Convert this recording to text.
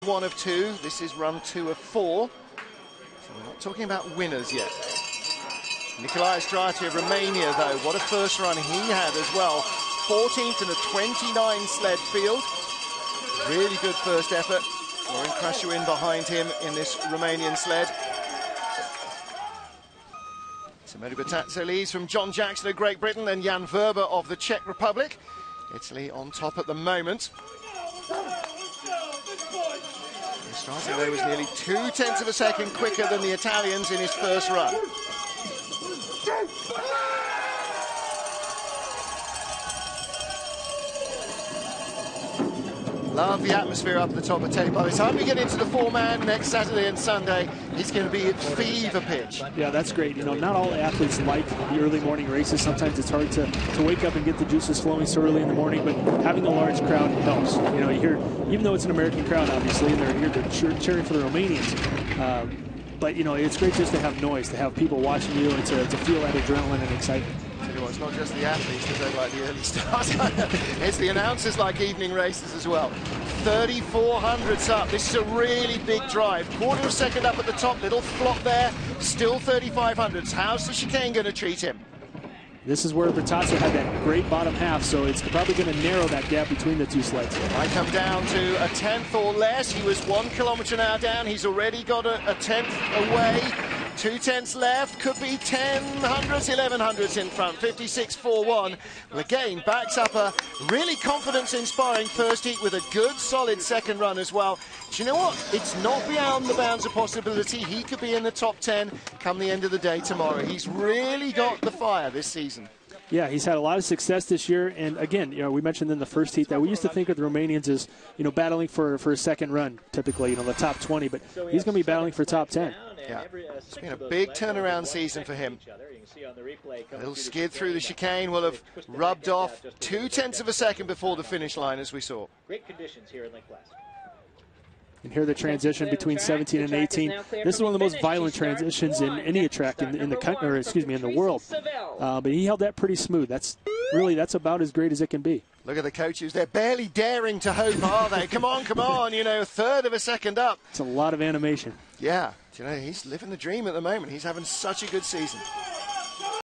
1 of 2. This is run 2 of 4. So we're not talking about winners yet. Istrate of Romania, though, what a first run he had as well. 14th in a 29 sled field. Really good first effort. Lauren Krashuin behind him in this Romanian sled. Simona Batazzo leads from John Jackson of Great Britain and Jan Verber of the Czech Republic. Italy on top at the moment. Istrate, though, was nearly 0.2 of a second quicker than the Italians in his first run. Love the atmosphere up at the top of tape. By the time we get into the four-man next Saturday and Sunday, it's going to be at fever pitch. Yeah, that's great. You know, not all athletes like the early morning races. Sometimes it's hard to wake up and get the juices flowing so early in the morning, but having a large crowd helps. You know, you hear, even though it's an American crowd, obviously, and they're here to cheering for the Romanians, but, you know, it's great just to have noise, to have people watching you, and to feel that adrenaline and excitement. It's not just the athletes because they like the early start. It's the announcers like evening races as well. 3,400s up. This is a really big drive. Quarter of a second up at the top. Little flop there. Still 3,500s. How's the chicane going to treat him? This is where Batazzo had that great bottom half, so it's probably going to narrow that gap between the two sleds. Might come down to a 10th or less. He was 1 kilometre an hour down. He's already got a 10th away. 2 tenths left, could be 1000s, 1100s in front, 56.41. Well, again, backs up a really confidence-inspiring first heat with a good, solid second run as well. Do you know what? It's not beyond the bounds of possibility. He could be in the top 10 come the end of the day tomorrow. He's really got the fire this season. Yeah, he's had a lot of success this year, and again, you know, we mentioned in the first heat that we used to think of the Romanians as, you know, battling for a second run, typically, you know, the top 20, but he's going to be battling for top 10. Yeah, it's been a big turnaround season for him. A little skid through the chicane will have rubbed off 0.2 of a second before the finish line, as we saw. Great conditions here in Lake Placid. And here the transition between 17 and 18. This is one of the most violent transitions in any track in the world. But he held that pretty smooth. That's about as great as it can be. Look at the coaches. They're barely daring to hope, are they? Come on, you know, 1/3 of a second up. It's a lot of animation. Yeah, you know, he's living the dream at the moment. He's having such a good season.